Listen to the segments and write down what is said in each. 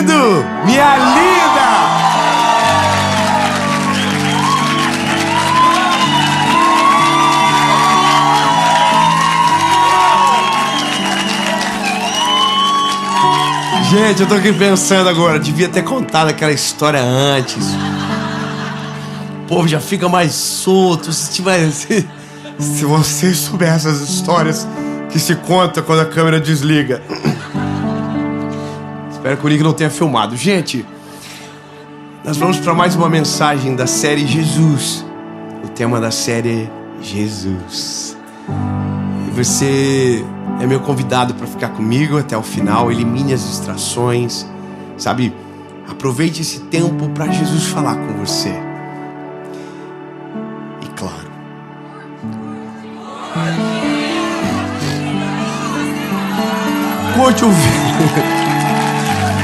lindo, minha linda. Gente, eu tô aqui pensando agora, devia ter contado aquela história antes. O povo já fica mais solto. Se vocês soubessem as histórias que se conta quando a câmera desliga. Espero que o Nick não tenha filmado. Gente, nós vamos para mais uma mensagem da série Jesus. O tema da série é Jesus. E você é meu convidado para ficar comigo até o final. Elimine as distrações, sabe? Aproveite esse tempo para Jesus falar com você. E claro,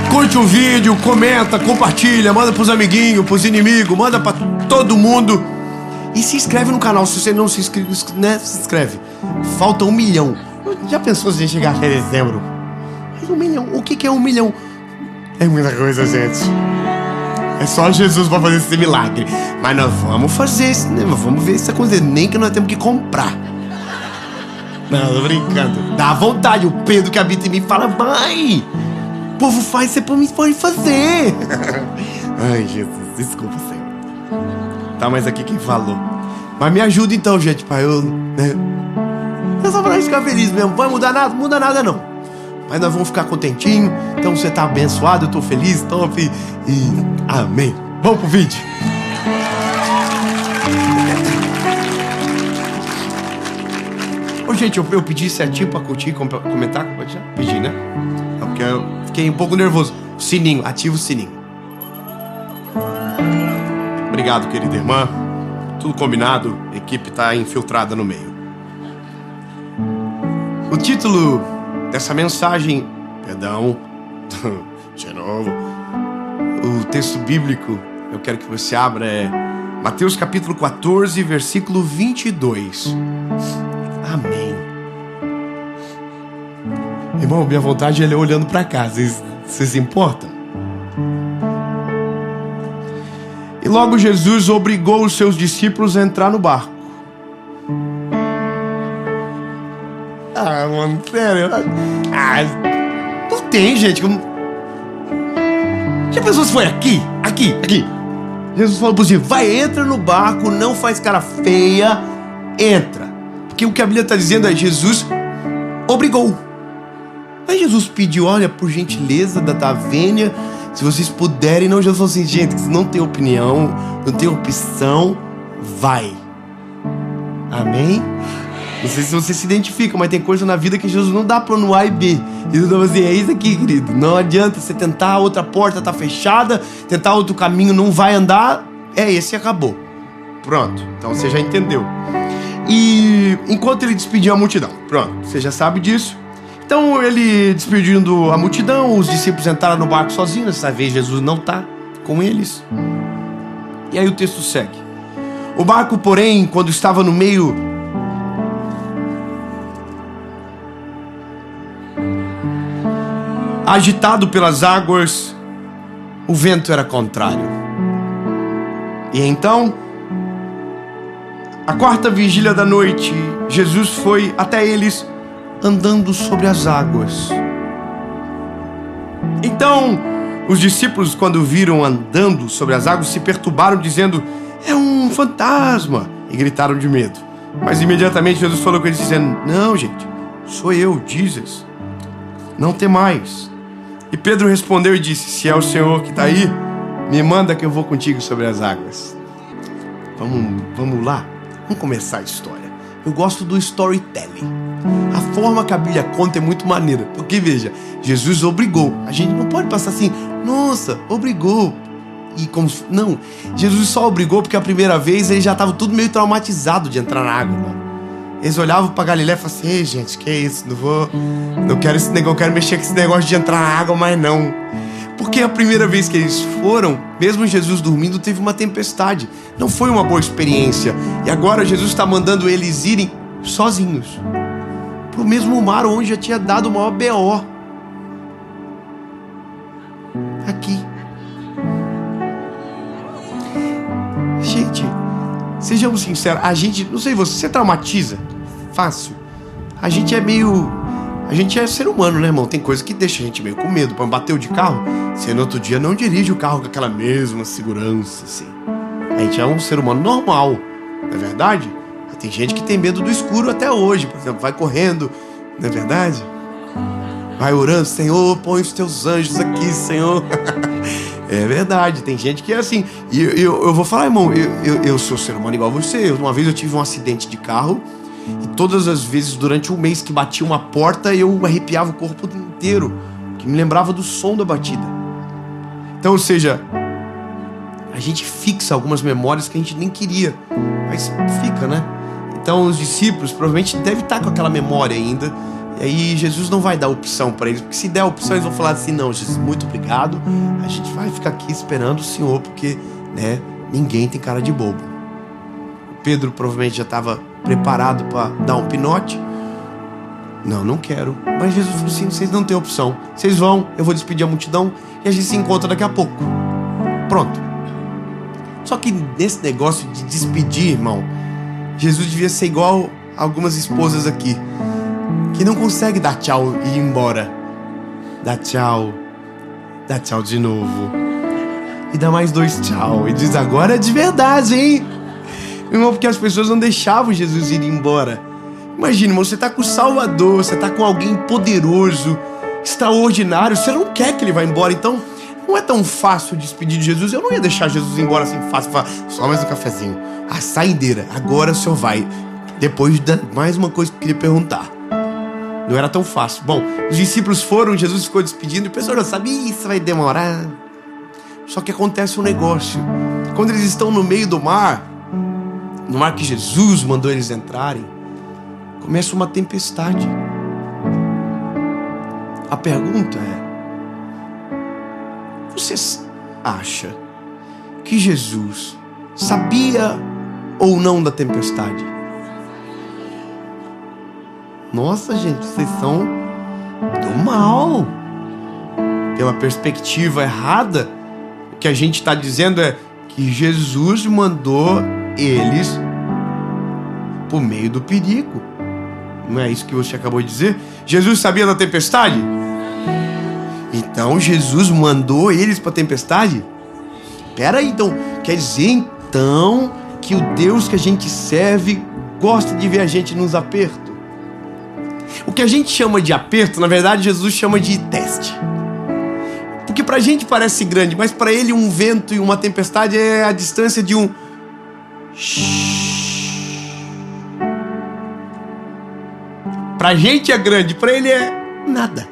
curte o vídeo, comenta, compartilha, manda pros amiguinhos, pros inimigos, manda pra todo mundo. E se inscreve no canal. Se você não se inscreve, né? Se inscreve. Falta 1 milhão. Já pensou se a gente chegar até dezembro? 1 milhão. O que é 1 milhão? É muita coisa, gente. É só Jesus pra fazer esse milagre. Mas nós vamos fazer isso, né? Vamos ver se acontecer. Nem que nós temos que comprar. Não, tô brincando. Dá vontade. O Pedro que habita em mim fala: mãe, o povo faz, você pode fazer. Ai, Jesus, desculpa, Senhor. Tá, mas aqui quem falou. Mas me ajuda então, gente, pra eu, né? É só pra gente ficar feliz mesmo. Vai mudar nada? Muda nada não. Mas nós vamos ficar contentinho. Então você tá abençoado, eu tô feliz, top. E amém. Vamos pro vídeo. Ô, gente, eu pedi certinho pra curtir, comentar, compartilhar? Pedi, né? É porque eu fiquei um pouco nervoso. Sininho, ativa o sininho. Obrigado, querida irmã. Tudo combinado, a equipe tá infiltrada no meio. O título dessa mensagem, de novo, o texto bíblico, eu quero que você abra, é Mateus capítulo 14, versículo 22. Amém. Irmão, minha vontade é ler olhando pra cá, vocês se importam? E logo Jesus obrigou os seus discípulos a entrar no barco. Ah, mano, sério. Não tem, gente. Já pensou se foi aqui? Aqui. Jesus falou pro discípulo: vai, entra no barco, não faz cara feia, entra. Porque o que a Bíblia está dizendo é: Jesus obrigou. Aí Jesus pediu: olha, por gentileza da vênia, se vocês puderem. Não, Jesus falou assim: gente, não tem opinião, não tem opção, vai. Amém? Não sei se você se identifica, mas tem coisa na vida que Jesus não dá plano A e B. Jesus falou assim: é isso aqui, querido. Não adianta você tentar, outra porta tá fechada, tentar outro caminho não vai andar. É esse e acabou. Pronto, então você já entendeu. E enquanto ele despediu a multidão, pronto, você já sabe disso. Então ele despedindo a multidão, os discípulos entraram no barco sozinhos. Dessa vez Jesus não está com eles. E aí o texto segue. O barco, porém, quando estava no meio agitado pelas águas, o vento era contrário. E então, a 4ª vigília da noite, Jesus foi até eles andando sobre as águas. Então, os discípulos, quando o viram andando sobre as águas, se perturbaram, dizendo: é um fantasma, e gritaram de medo. Mas imediatamente Jesus falou com eles, dizendo: não, gente, sou eu, Jesus, não temais. E Pedro respondeu e disse: se é o Senhor que está aí, me manda que eu vou contigo sobre as águas. Vamos lá? Vamos começar a história. Eu gosto do storytelling. A forma que a Bíblia conta é muito maneira. Porque, veja, Jesus obrigou. A gente não pode passar assim: nossa, obrigou. E como... Não, Jesus só obrigou porque a primeira vez ele já estava tudo meio traumatizado de entrar na água, mano. Eles olhavam pra Galileia e falavam assim: ei, gente, que é isso? Não quero esse negócio, quero mexer com esse negócio de entrar na água, mas não. Porque a primeira vez que eles foram, mesmo Jesus dormindo, teve uma tempestade. Não foi uma boa experiência. E agora Jesus está mandando eles irem sozinhos para o mesmo mar onde já tinha dado o maior B.O. aqui. Gente, sejamos sinceros, a gente, não sei você traumatiza fácil. A gente é ser humano, né, irmão? Tem coisa que deixa a gente meio com medo. Para bater de carro, você no outro dia não dirige o carro com aquela mesma segurança, assim. A gente é um ser humano normal, não é verdade? Tem gente que tem medo do escuro até hoje, por exemplo, vai correndo, não é verdade? Vai orando, Senhor, põe os teus anjos aqui, Senhor. É verdade, tem gente que é assim. E eu vou falar, irmão, eu sou ser humano igual você. Uma vez eu tive um acidente de carro e todas as vezes durante um mês que batia uma porta, eu arrepiava o corpo inteiro, que me lembrava do som da batida. Então, ou seja, a gente fixa algumas memórias que a gente nem queria, mas fica, né? Então os discípulos provavelmente devem estar com aquela memória ainda. E aí Jesus não vai dar opção para eles, porque se der opção eles vão falar assim: não, Jesus, muito obrigado, a gente vai ficar aqui esperando o Senhor, porque, né, ninguém tem cara de bobo. Pedro provavelmente já estava preparado para dar um pinote. Não quero. Mas Jesus falou assim: vocês não têm opção, vocês vão, eu vou despedir a multidão e a gente se encontra daqui a pouco. Pronto. Só que nesse negócio de despedir, irmão, Jesus devia ser igual a algumas esposas aqui, que não consegue dar tchau e ir embora. Dá tchau de novo, e dá mais 2 tchau, e diz: agora é de verdade, hein? Irmão, porque as pessoas não deixavam Jesus ir embora. Imagina, irmão, você tá com o Salvador, você tá com alguém poderoso, extraordinário, você não quer que ele vá embora, então não é tão fácil despedir de Jesus. Eu não ia deixar Jesus ir embora assim fácil, só mais um cafezinho, a saideira, agora o senhor vai. Depois, mais uma coisa que eu queria perguntar. Não era tão fácil. Bom, os discípulos foram, Jesus ficou despedindo e o pessoal já sabia: isso vai demorar. Só que acontece um negócio. Quando eles estão no meio do mar, no mar que Jesus mandou eles entrarem, começa uma tempestade. A pergunta é: você acha que Jesus sabia ou não da tempestade? Nossa, gente, vocês são do mal. Pela perspectiva errada, o que a gente está dizendo é que Jesus mandou eles por meio do perigo. Não é isso que você acabou de dizer? Jesus sabia da tempestade? Então Jesus mandou eles para a tempestade? Pera aí, então, quer dizer então que o Deus que a gente serve gosta de ver a gente nos apertos? O que a gente chama de aperto, na verdade, Jesus chama de teste. Porque pra gente parece grande, mas pra ele um vento e uma tempestade é a distância de um... Pra gente é grande, pra ele é nada.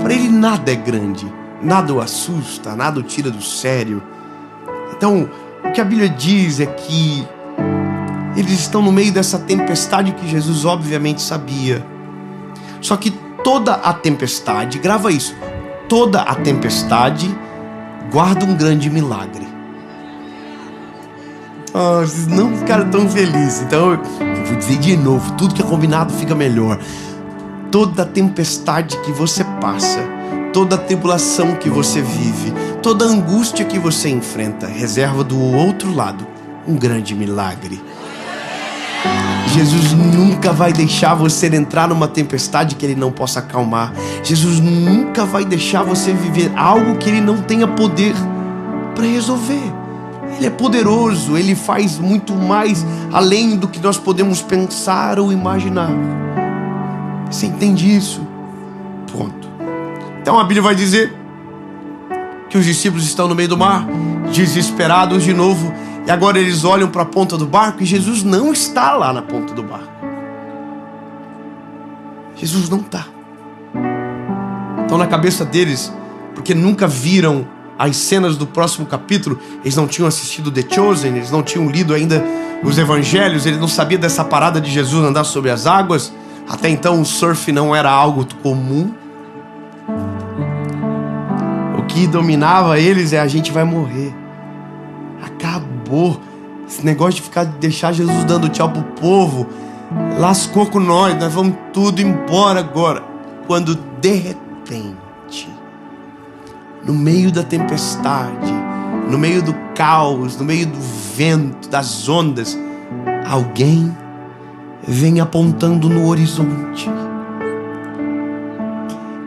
Pra ele nada é grande, nada o assusta, nada o tira do sério. Então, o que a Bíblia diz é que eles estão no meio dessa tempestade que Jesus obviamente sabia. Só que toda a tempestade, grava isso, toda a tempestade guarda um grande milagre. Oh, vocês não ficaram tão felizes, então eu vou dizer de novo, tudo que é combinado fica melhor. Toda tempestade que você passa, toda tribulação que você vive, toda angústia que você enfrenta, reserva do outro lado um grande milagre. Jesus nunca vai deixar você entrar numa tempestade que ele não possa acalmar. Jesus nunca vai deixar você viver algo que ele não tenha poder para resolver. Ele é poderoso, ele faz muito mais além do que nós podemos pensar ou imaginar. Você entende isso? Ponto. Então a Bíblia vai dizer que os discípulos estão no meio do mar, desesperados de novo, e agora eles olham para a ponta do barco e Jesus não está lá na ponta do barco. Jesus não está. Então na cabeça deles, porque nunca viram as cenas do próximo capítulo, eles não tinham assistido The Chosen, eles não tinham lido ainda os evangelhos, eles não sabiam dessa parada de Jesus andar sobre as águas. Até então o surf não era algo comum. O que dominava eles é: a gente vai morrer. Acabou. Esse negócio de deixar Jesus dando tchau pro povo lascou com nós vamos tudo embora agora. Quando de repente no meio da tempestade, no meio do caos, no meio do vento, das ondas, alguém vem apontando no horizonte.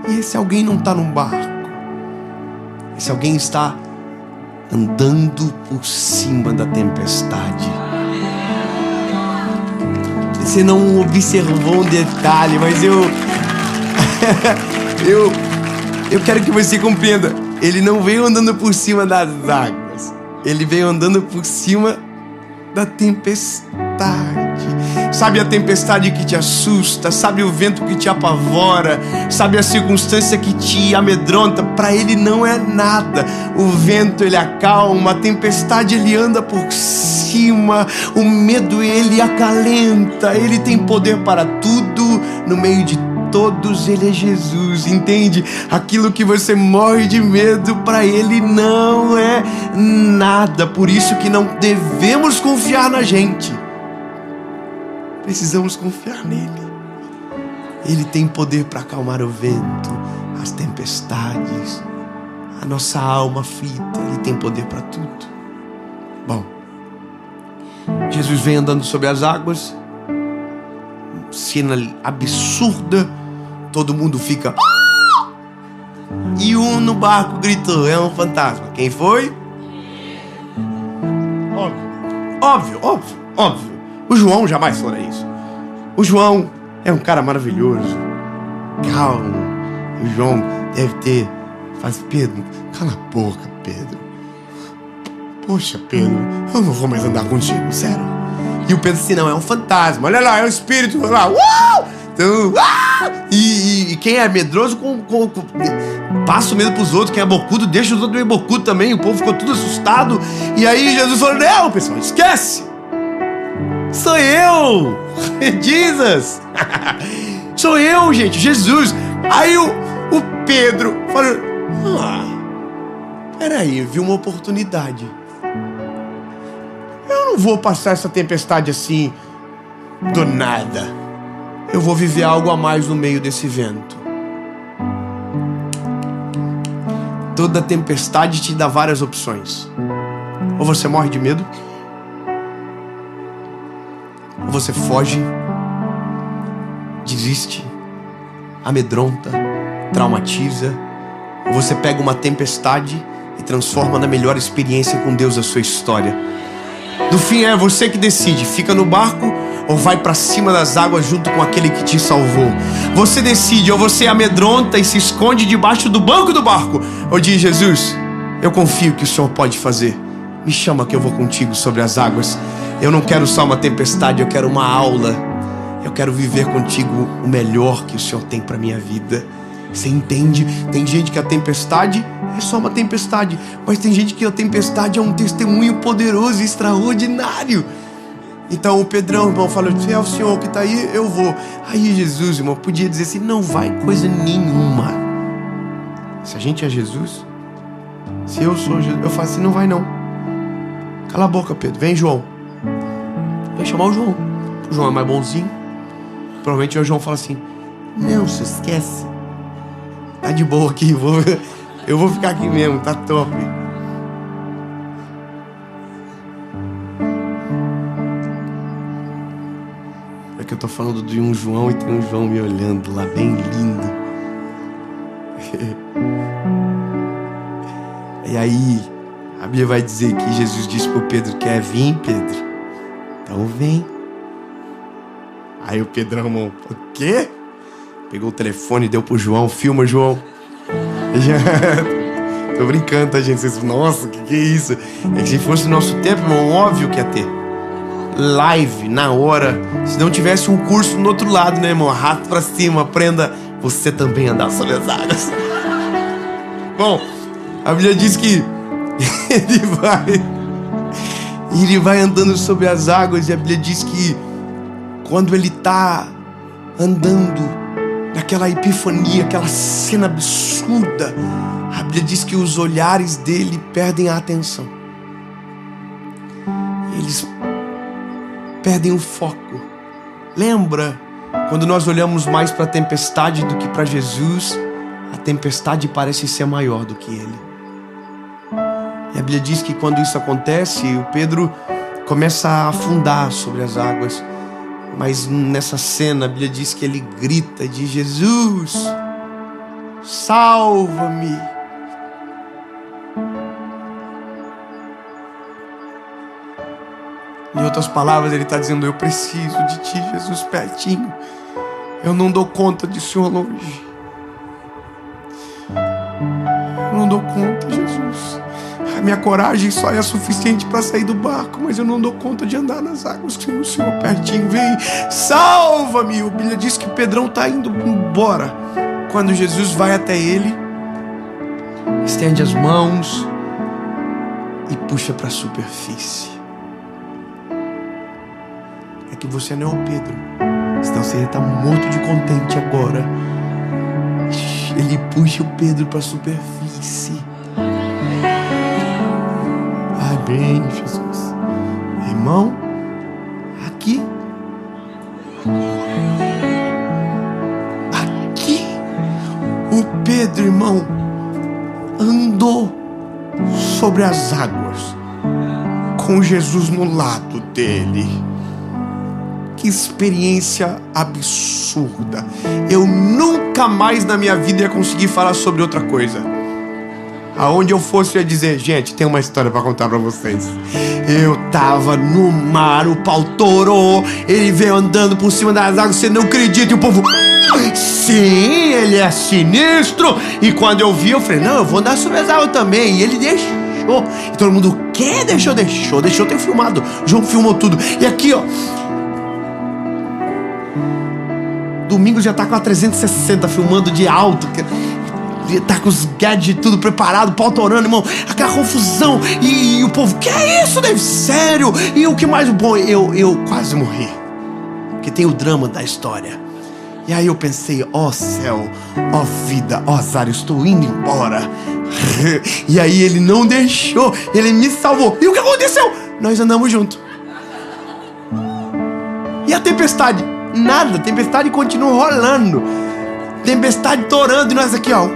E esse alguém não está num barco. Esse alguém está andando por cima da tempestade. Você não observou um detalhe, mas eu quero que você compreenda. Ele não veio andando por cima das águas. Ele veio andando por cima da tempestade. Sabe a tempestade que te assusta? Sabe o vento que te apavora? Sabe a circunstância que te amedronta? Para ele não é nada. O vento ele acalma, a tempestade ele anda por cima, o medo ele acalenta. Ele tem poder para tudo. No meio de todos ele é Jesus, entende? Aquilo que você morre de medo, para ele não é nada. Por isso que não devemos confiar na gente. Precisamos confiar nele. Ele tem poder para acalmar o vento, as tempestades, a nossa alma aflita. Ele tem poder para tudo. Bom, Jesus vem andando sobre as águas, cena absurda, todo mundo fica... E um no barco gritou, é um fantasma. Quem foi? Óbvio. O João jamais faria isso. O João é um cara maravilhoso, calmo. O João deve ter... Pedro, cala a boca, Pedro. Poxa, Pedro, eu não vou mais andar contigo, sério. E o Pedro assim, não, é um fantasma. Olha lá, é um espírito. Olha lá, então, e quem é medroso passa o medo pros outros. Quem é bocudo deixa os outros meio bocudo também. O povo ficou tudo assustado. E aí Jesus falou, não, pessoal, esquece. Sou eu! Jesus! Sou eu, gente, Jesus! Aí o Pedro falou, peraí, eu vi uma oportunidade. Eu não vou passar essa tempestade assim, do nada. Eu vou viver algo a mais no meio desse vento. Toda tempestade te dá várias opções. Ou você morre de medo, ou você foge, desiste, amedronta, traumatiza, ou você pega uma tempestade e transforma na melhor experiência com Deus a sua história. No fim é você que decide, fica no barco ou vai para cima das águas junto com aquele que te salvou. Você decide, ou você amedronta e se esconde debaixo do banco do barco, ou diz, Jesus, eu confio que o Senhor pode fazer. Me chama que eu vou contigo sobre as águas. Eu não quero só uma tempestade, eu quero uma aula. Eu quero viver contigo o melhor que o Senhor tem para minha vida. Você entende? Tem gente que a tempestade é só uma tempestade, mas tem gente que a tempestade é um testemunho poderoso e extraordinário. Então o Pedrão, irmão, falou, se é o Senhor que está aí, eu vou. Aí Jesus, irmão, podia dizer assim, não vai coisa nenhuma. Se a gente é Jesus, se eu sou Jesus, eu falo assim, não vai não. Cala a boca, Pedro, vem João. Vai chamar o João. O João é mais bonzinho. Provavelmente o João fala assim, não, se esquece. Tá de boa aqui, eu vou ficar aqui mesmo, tá top. É que eu tô falando de um João e tem um João me olhando lá, bem lindo. E aí, a Bíblia vai dizer que Jesus disse pro Pedro, quer vir, Pedro? Então vem. Aí o Pedrão, irmão, o quê? Pegou o telefone e deu pro João, filma, João. Tô brincando, tá, gente? Vocês, nossa, que é isso? É que se fosse o nosso tempo, irmão, óbvio que ia ter live na hora. Se não tivesse um curso no outro lado, né, irmão? Rato pra cima, aprenda você também andar sobre as águas. Bom, a Bíblia diz que ele vai andando sobre as águas, e a Bíblia diz que quando ele tá andando naquela epifania, aquela cena absurda, a Bíblia diz que os olhares dele perdem a atenção. Eles perdem o foco. Lembra quando nós olhamos mais para a tempestade do que para Jesus? a tempestade parece ser maior do que ele. E a Bíblia diz que quando isso acontece, o Pedro começa a afundar sobre as águas. Mas nessa cena, a Bíblia diz que ele grita e diz: Jesus, salva-me. Em outras palavras, ele está dizendo: eu preciso de ti, Jesus, pertinho. Eu não dou conta de Senhor longe. Eu não dou conta, Jesus. A minha coragem só é suficiente para sair do barco, mas eu não dou conta de andar nas águas sem o Senhor pertinho. Vem, salva-me. A Bíblia diz que Pedrão está indo embora. Quando Jesus vai até ele, estende as mãos e puxa para a superfície. É que você não é o Pedro, senão você está morto de contente agora. Ele puxa o Pedro para a superfície. Bem, Jesus. Irmão, aqui. O Pedro, irmão, andou sobre as águas com Jesus no lado dele. Que experiência absurda. Eu nunca mais na minha vida ia conseguir falar sobre outra coisa. Aonde eu fosse, eu ia dizer: gente, tem uma história pra contar pra vocês. Eu tava no mar, o pau torou, ele veio andando por cima das águas, você não acredita, e o povo: sim, ele é sinistro. E quando eu vi, eu falei: não, eu vou andar sobre as águas também. E ele deixou. E todo mundo: o quê? Deixou, ter filmado. O João filmou tudo. E aqui, ó, Domingos já tá com a 360 filmando de alto. Tá com os gadgets tudo preparado, pau torando, irmão, aquela confusão, e o povo: que é isso, Dave? Sério? E o que mais bom, eu quase morri, porque tem o drama da história. E aí eu pensei: ó céu, ó vida, ó azar, eu estou indo embora. E aí ele não deixou, ele me salvou. E o que aconteceu? Nós andamos juntos. E a tempestade? Nada, a tempestade continua rolando, tempestade torando, e nós aqui, ó,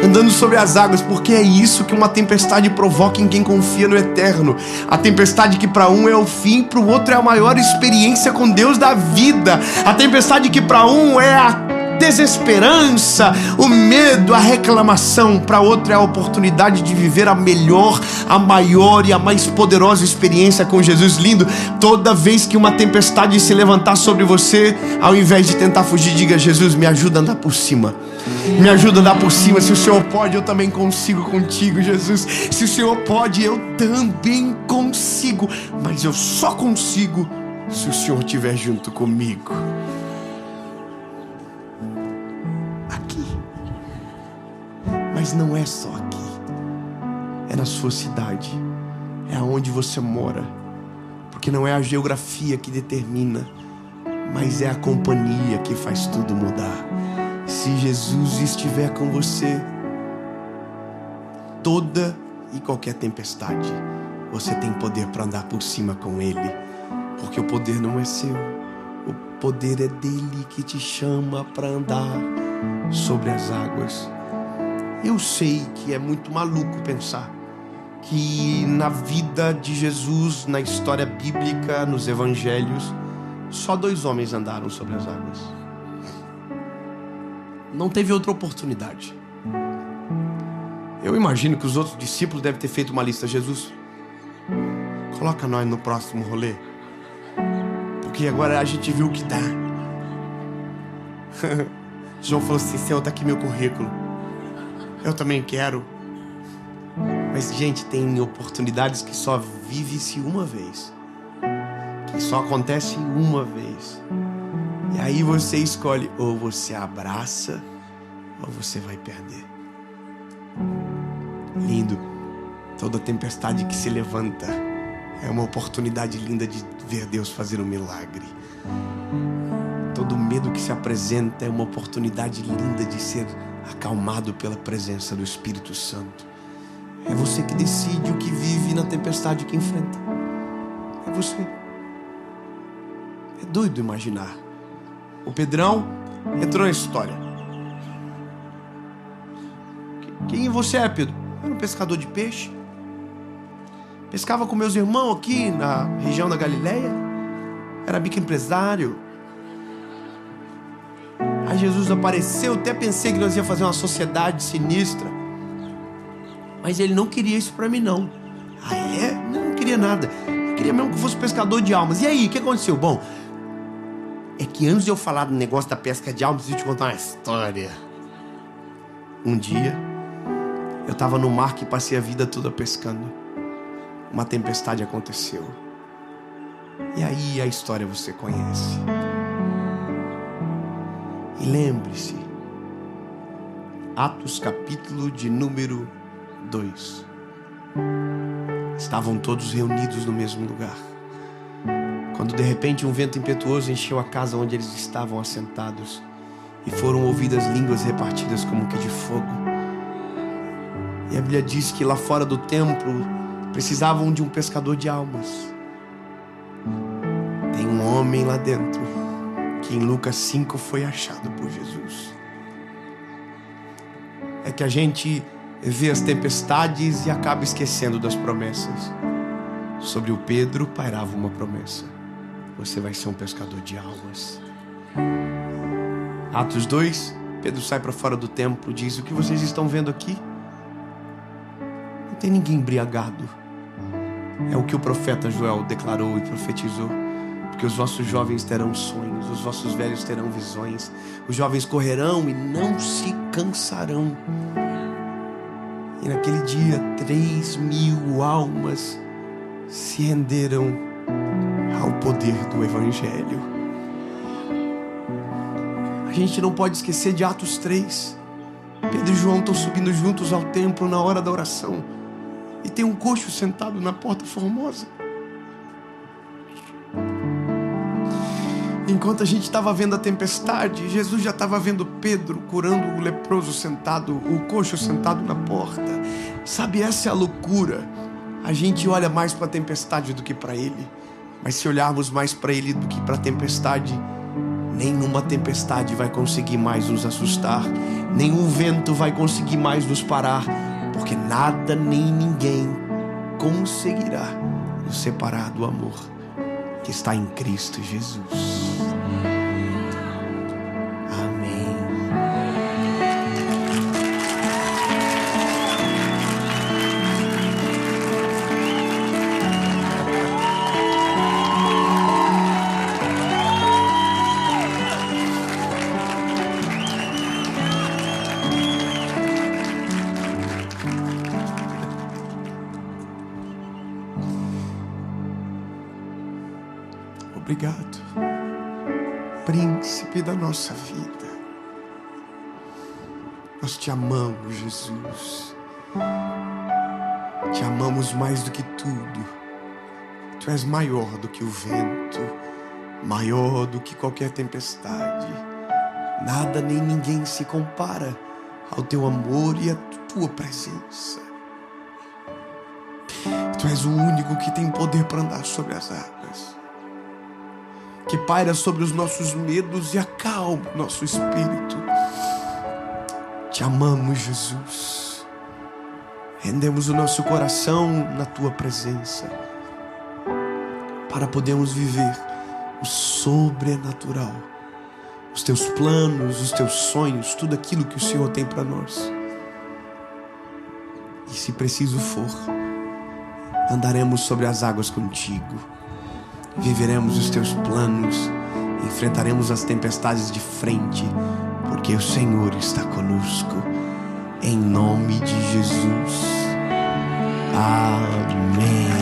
andando sobre as águas, porque é isso que uma tempestade provoca em quem confia no eterno. A tempestade que para um é o fim, para o outro é a maior experiência com Deus da vida. A tempestade que para um é a desesperança, o medo, a reclamação, para outro é a oportunidade de viver a melhor, a maior e a mais poderosa experiência com Jesus. Lindo. Toda vez que uma tempestade se levantar sobre você, ao invés de tentar fugir, diga: Jesus, me ajuda a andar por cima. Me ajuda a andar por cima. Se o Senhor pode, eu também consigo contigo, Jesus. Se o Senhor pode, eu também consigo. Mas eu só consigo se o Senhor estiver junto comigo. Mas não é só aqui, é na sua cidade, é aonde você mora, porque não é a geografia que determina, mas é a companhia que faz tudo mudar. Se Jesus estiver com você, toda e qualquer tempestade, você tem poder para andar por cima com Ele, porque o poder não é seu, o poder é dele que te chama para andar sobre as águas. Eu sei que é muito maluco pensar que na vida de Jesus, na história bíblica, nos evangelhos, só 2 homens andaram sobre as águas. Não teve outra oportunidade. Eu imagino que os outros discípulos devem ter feito uma lista: Jesus, coloca nós no próximo rolê, porque agora a gente viu o que dá. João falou assim: Senhor, tá aqui meu currículo. Eu também quero. Mas, gente, tem oportunidades que só vive-se uma vez, que só acontece uma vez. E aí você escolhe: ou você abraça, ou você vai perder. Lindo. Toda tempestade que se levanta é uma oportunidade linda de ver Deus fazer um milagre. Todo medo que se apresenta é uma oportunidade linda de ser acalmado pela presença do Espírito Santo. É você que decide o que vive na tempestade que enfrenta. É você. É doido imaginar. O Pedrão entrou na história. Quem você é, Pedro? Eu era um pescador de peixe. Pescava com meus irmãos aqui na região da Galileia. Era microempresário. Aí Jesus apareceu, até pensei que nós ia fazer uma sociedade sinistra. Mas ele não queria isso pra mim, não. Ah, é? Não queria nada. Eu queria mesmo que eu fosse pescador de almas. E aí, o que aconteceu? Bom, é que antes de eu falar do negócio da pesca de almas, eu te contar uma história. Um dia, eu tava no mar que passei a vida toda pescando. Uma tempestade aconteceu. E aí a história você conhece. E lembre-se, Atos capítulo de número 2. Estavam todos reunidos no mesmo lugar. Quando de repente um vento impetuoso encheu a casa onde eles estavam assentados, e foram ouvidas línguas repartidas como que de fogo. E a Bíblia diz que lá fora do templo precisavam de um pescador de almas. Tem um homem lá dentro que em Lucas 5 foi achado por Jesus. É que a gente vê as tempestades e acaba esquecendo das promessas. Sobre o Pedro pairava uma promessa: você vai ser um pescador de almas. Atos 2, Pedro sai para fora do templo, diz: o que vocês estão vendo aqui? Não tem ninguém embriagado. É o que o profeta Joel declarou e profetizou. Porque os vossos jovens terão sonhos, os vossos velhos terão visões, os jovens correrão e não se cansarão. E naquele dia 3.000 almas se renderam ao poder do Evangelho. A gente não pode esquecer de Atos 3. Pedro e João estão subindo juntos ao templo na hora da oração. E tem um coxo sentado na porta formosa. Enquanto a gente estava vendo a tempestade, Jesus já estava vendo Pedro curando o leproso sentado, o coxo sentado na porta. Sabe, essa é a loucura. A gente olha mais para a tempestade do que para ele. Mas se olharmos mais para ele do que para a tempestade, nenhuma tempestade vai conseguir mais nos assustar. Nenhum vento vai conseguir mais nos parar. Porque nada nem ninguém conseguirá nos separar do amor que está em Cristo Jesus. Amém. Obrigado, príncipe da nossa vida. Nós te amamos, Jesus. Te amamos mais do que tudo. Tu és maior do que o vento, maior do que qualquer tempestade. Nada nem ninguém se compara ao teu amor e à tua presença. Tu és o único que tem poder para andar sobre as águas, que paira sobre os nossos medos e acalma o nosso espírito. Te amamos, Jesus. Rendemos o nosso coração na tua presença, para podermos viver o sobrenatural, os teus planos, os teus sonhos, tudo aquilo que o Senhor tem para nós. E se preciso for, andaremos sobre as águas contigo. Viveremos os teus planos, enfrentaremos as tempestades de frente, porque o Senhor está conosco. Em nome de Jesus. Amém.